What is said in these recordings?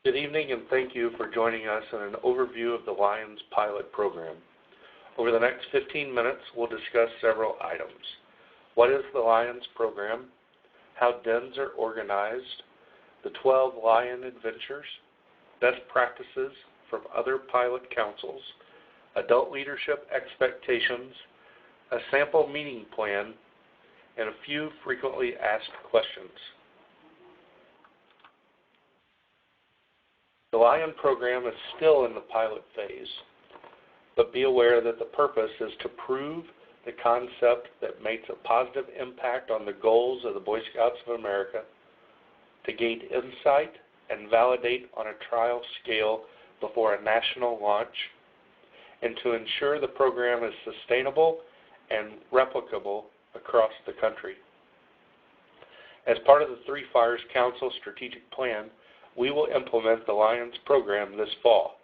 Good evening, and thank you for joining us in an overview of the Lions pilot program. Over the next 15 minutes, we'll discuss several items. What is the Lions program? How dens are organized? The 12 Lion adventures? Best practices from other pilot councils? Adult leadership expectations? A sample meeting plan? And a few frequently asked questions. The Lion program is still in the pilot phase, but be aware that the purpose is to prove the concept that makes a positive impact on the goals of the Boy Scouts of America, to gain insight and validate on a trial scale before a national launch, and to ensure the program is sustainable and replicable across the country. As part of the Three Fires Council strategic plan, we will implement the Lions program this fall.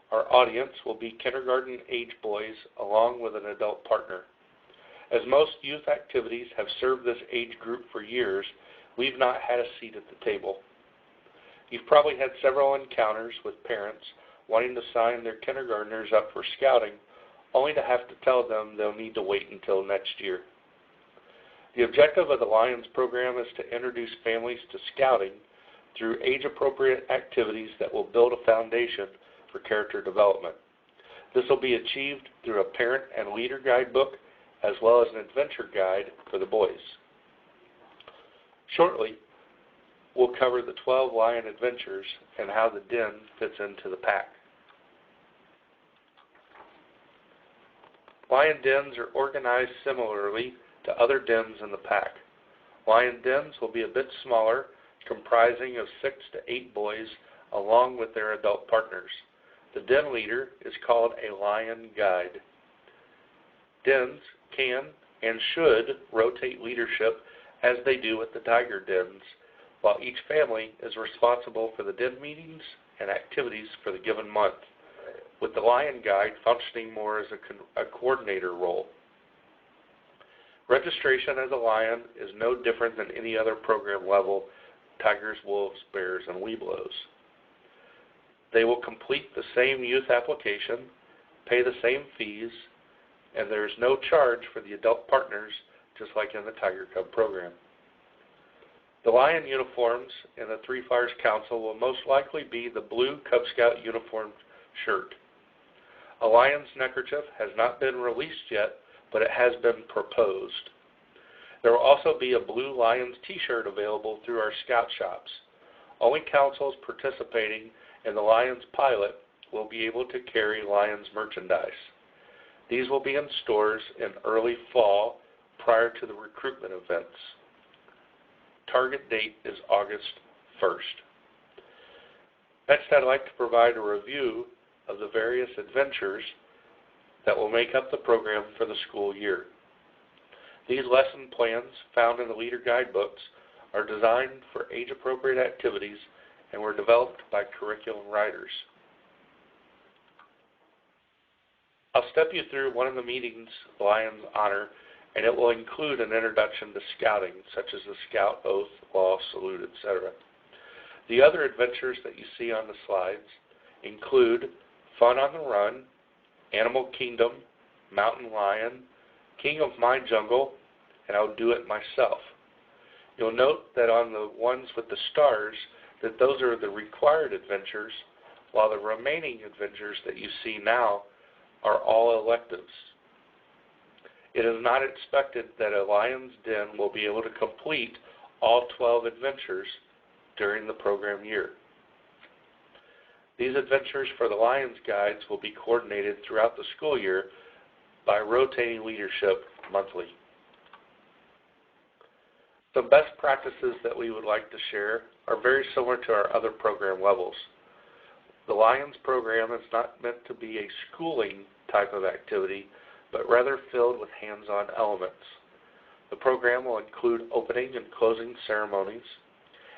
Our audience will be kindergarten age boys along with an adult partner. As most youth activities have served this age group for years, we've not had a seat at the table. You've probably had several encounters with parents wanting to sign their kindergartners up for scouting, only to have to tell them they'll need to wait until next year. The objective of the Lions program is to introduce families to scouting through age-appropriate activities that will build a foundation for character development. This will be achieved through a parent and leader guidebook as well as an adventure guide for the boys. Shortly, we'll cover the 12 Lion adventures and how the den fits into the pack. Lion dens are organized similarly to other dens in the pack. Lion dens will be a bit smaller, comprising of 6 to 8 boys along with their adult partners. The den leader is called a Lion guide. Dens can and should rotate leadership as they do with the tiger dens, while each family is responsible for the den meetings and activities for the given month, with the Lion guide functioning more as a coordinator role. Registration as a Lion is no different than any other program level: tigers, wolves, bears, and webelos. They will complete the same youth application, pay the same fees, and there is no charge for the adult partners, just like in the Tiger Cub program. The Lion uniforms in the Three Fires Council will most likely be the blue Cub Scout uniform shirt. A Lion's neckerchief has not been released yet, but it has been proposed. There will also be a blue Lions t-shirt available through our scout shops. Only councils participating in the Lions pilot will be able to carry Lions merchandise. These will be in stores in early fall prior to the recruitment events. Target date is August 1st. Next, I'd like to provide a review of the various adventures that will make up the program for the school year. These lesson plans found in the leader guidebooks are designed for age-appropriate activities and were developed by curriculum writers. I'll step you through one of the meetings Lions honor, and it will include an introduction to scouting, such as the scout oath, law, salute, etc. The other adventures that you see on the slides include Fun on the Run, Animal Kingdom, Mountain Lion, King of My Jungle, and I'll Do It Myself. You'll note that on the ones with the stars, that those are the required adventures, while the remaining adventures that you see now are all electives. It is not expected that a Lion's Den will be able to complete all 12 adventures during the program year. These adventures for the Lions guides will be coordinated throughout the school year by rotating leadership monthly. Some best practices that we would like to share are very similar to our other program levels. The Lions program is not meant to be a schooling type of activity, but rather filled with hands-on elements. The program will include opening and closing ceremonies,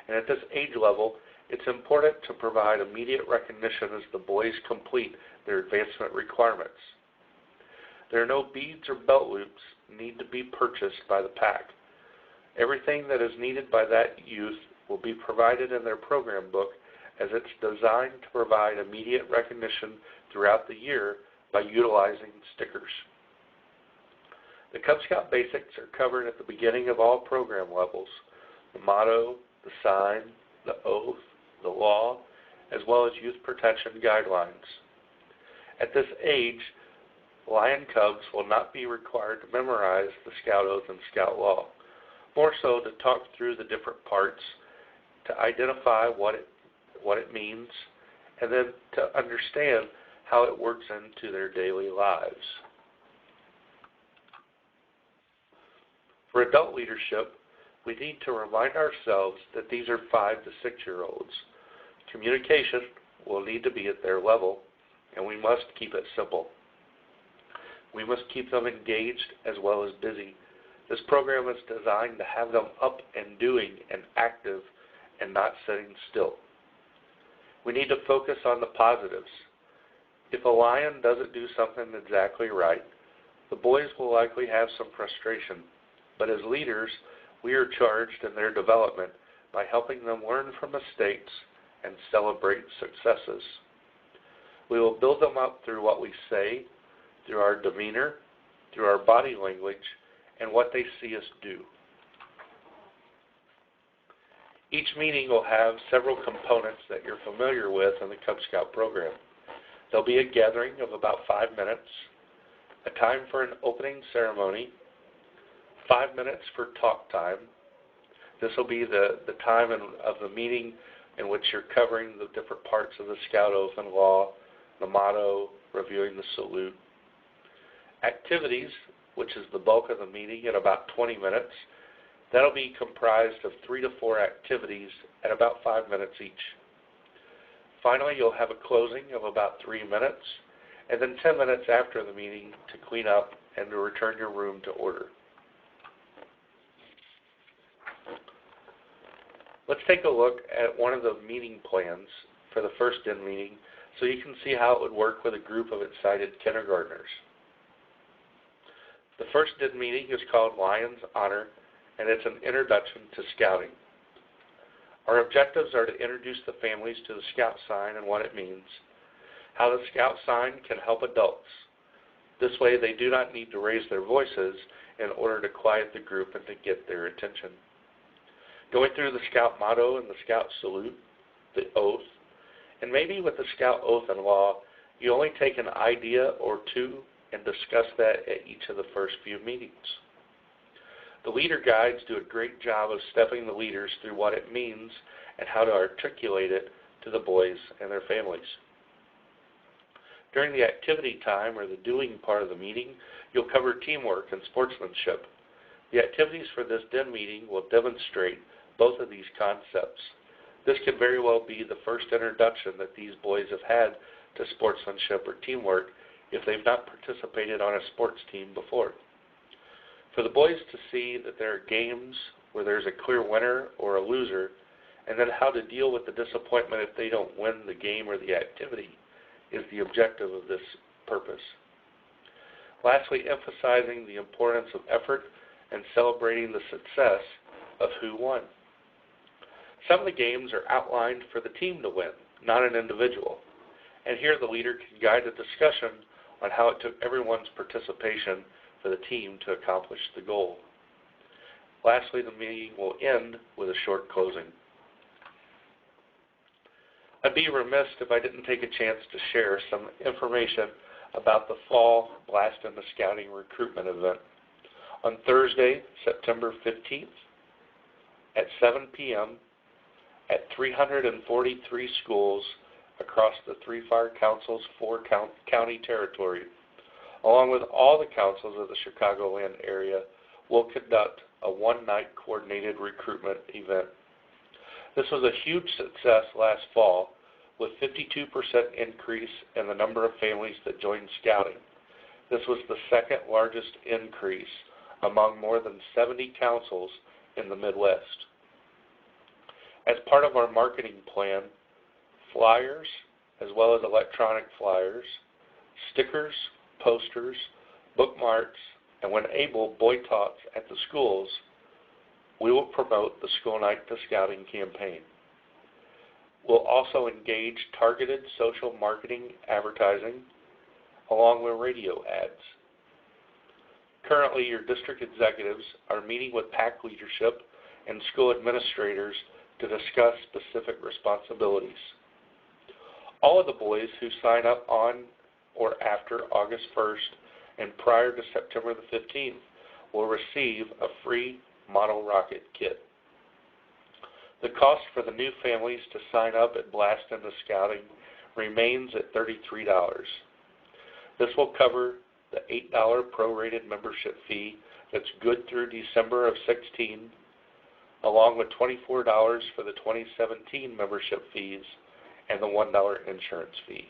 and at this age level, it's important to provide immediate recognition as the boys complete their advancement requirements. There are no beads or belt loops need to be purchased by the pack. Everything that is needed by that youth will be provided in their program book, as it's designed to provide immediate recognition throughout the year by utilizing stickers. The Cub Scout basics are covered at the beginning of all program levels: the motto, the sign, the oath, the law, as well as youth protection guidelines. At this age, Lion Cubs will not be required to memorize the Scout Oath and Scout Law, more so to talk through the different parts, to identify what it means, and then to understand how it works into their daily lives. For adult leadership, we need to remind ourselves that these are 5 to 6-year-olds. Communication will need to be at their level, and we must keep it simple. We must keep them engaged as well as busy. This program is designed to have them up and doing and active and not sitting still. We need to focus on the positives. If a lion doesn't do something exactly right, the boys will likely have some frustration. But as leaders, we are charged in their development by helping them learn from mistakes and celebrate successes. We will build them up through what we say, through our demeanor, through our body language, and what they see us do. Each meeting will have several components that you're familiar with in the Cub Scout program. There'll be a gathering of about 5 minutes, a time for an opening ceremony, 5 minutes for talk time. This will be the time of the meeting in which you're covering the different parts of the Scout Oath and Law, the motto, reviewing the salute. Activities, which is the bulk of the meeting, at about 20 minutes. That'll be comprised of 3 to 4 activities at about 5 minutes each. Finally, you'll have a closing of about 3 minutes, and then 10 minutes after the meeting to clean up and to return your room to order. Let's take a look at one of the meeting plans for the first DIN meeting so you can see how it would work with a group of excited kindergartners. The first DIN meeting is called Lion's Honor, and it's an introduction to scouting. Our objectives are to introduce the families to the Scout sign and what it means, how the Scout sign can help adults. This way they do not need to raise their voices in order to quiet the group and to get their attention. Going through the Scout motto and the Scout salute, the oath, and maybe with the Scout Oath and Law, you only take an idea or two and discuss that at each of the first few meetings. The leader guides do a great job of stepping the leaders through what it means and how to articulate it to the boys and their families. During the activity time, or the doing part of the meeting, you'll cover teamwork and sportsmanship. The activities for this DIN meeting will demonstrate both of these concepts. This could very well be the first introduction that these boys have had to sportsmanship or teamwork if they've not participated on a sports team before. For the boys to see that there are games where there's a clear winner or a loser, and then how to deal with the disappointment if they don't win the game or the activity, is the objective of this purpose. Lastly, emphasizing the importance of effort and celebrating the success of who won. Some of the games are outlined for the team to win, not an individual. And here the leader can guide a discussion on how it took everyone's participation for the team to accomplish the goal. Lastly, the meeting will end with a short closing. I'd be remiss if I didn't take a chance to share some information about the fall Blast into Scouting recruitment event. On Thursday, September 15th at 7 p.m. at 343 schools across the Three Fire Council's 4-county territory, along with all the councils of the Chicagoland area, will conduct a one-night coordinated recruitment event. This was a huge success last fall, with 52% increase in the number of families that joined Scouting. This was the second largest increase among more than 70 councils in the Midwest. As part of our marketing plan, flyers, as well as electronic flyers, stickers, posters, bookmarks, and when able, boy talks at the schools, we will promote the School Night to Scouting campaign. will also engage targeted social marketing advertising along with radio ads. Currently, your district executives are meeting with PAC leadership and school administrators to discuss specific responsibilities. All of the boys who sign up on or after August 1st and prior to September the 15th will receive a free model rocket kit. The cost for the new families to sign up at Blast into Scouting remains at $33. This will cover the $8 prorated membership fee that's good through December of 16, along with $24 for the 2017 membership fees and the $1 insurance fee.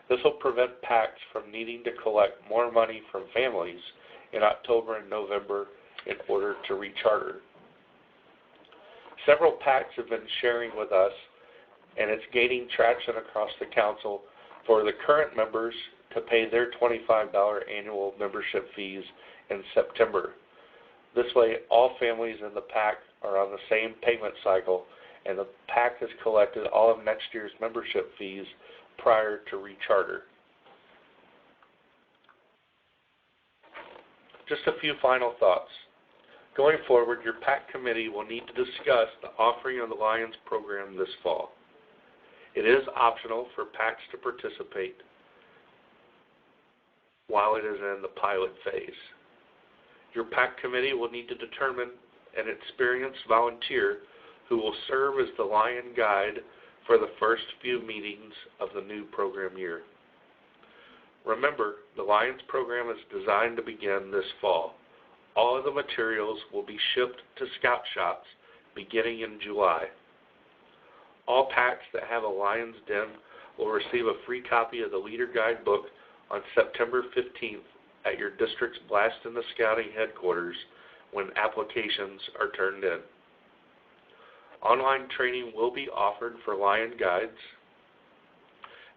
This will prevent PACs from needing to collect more money from families in October and November in order to recharter. Several PACs have been sharing with us, and it's gaining traction across the council for the current members to pay their $25 annual membership fees in September. This way, all families in the PAC are on the same payment cycle, and the PAC has collected all of next year's membership fees prior to recharter. Just a few final thoughts. Going forward, your PAC committee will need to discuss the offering of the Lions program this fall. It is optional for PACs to participate while it is in the pilot phase. Your PAC committee will need to determine an experienced volunteer who will serve as the Lion Guide for the first few meetings of the new program year. Remember, the Lions program is designed to begin this fall. All of the materials will be shipped to Scout Shops beginning in July. All PACs that have a Lions Den will receive a free copy of the Leader Guide book on September 15th at your district's Blast in the Scouting headquarters when applications are turned in. Online training will be offered for Lion Guides.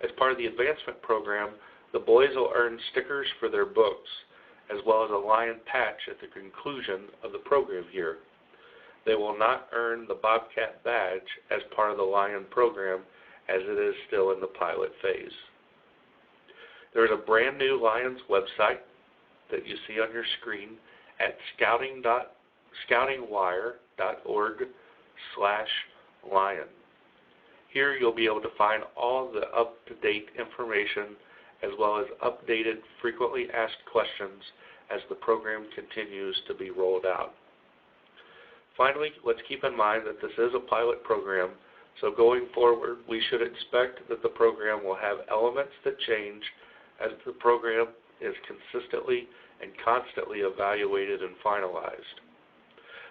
As part of the advancement program, the boys will earn stickers for their books, as well as a Lion patch at the conclusion of the program year. They will not earn the Bobcat badge as part of the Lion program, as it is still in the pilot phase. There is a brand new Lions website that you see on your screen at scoutingwire.org/lion. Here you'll be able to find all the up-to-date information as well as updated frequently asked questions as the program continues to be rolled out. Finally, let's keep in mind that this is a pilot program, so going forward we should expect that the program will have elements that change as the program is consistently and constantly evaluated and finalized.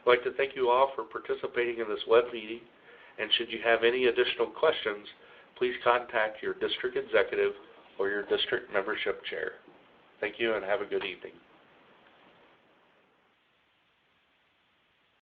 I'd like to thank you all for participating in this web meeting, and should you have any additional questions, please contact your district executive or your district membership chair. Thank you and have a good evening.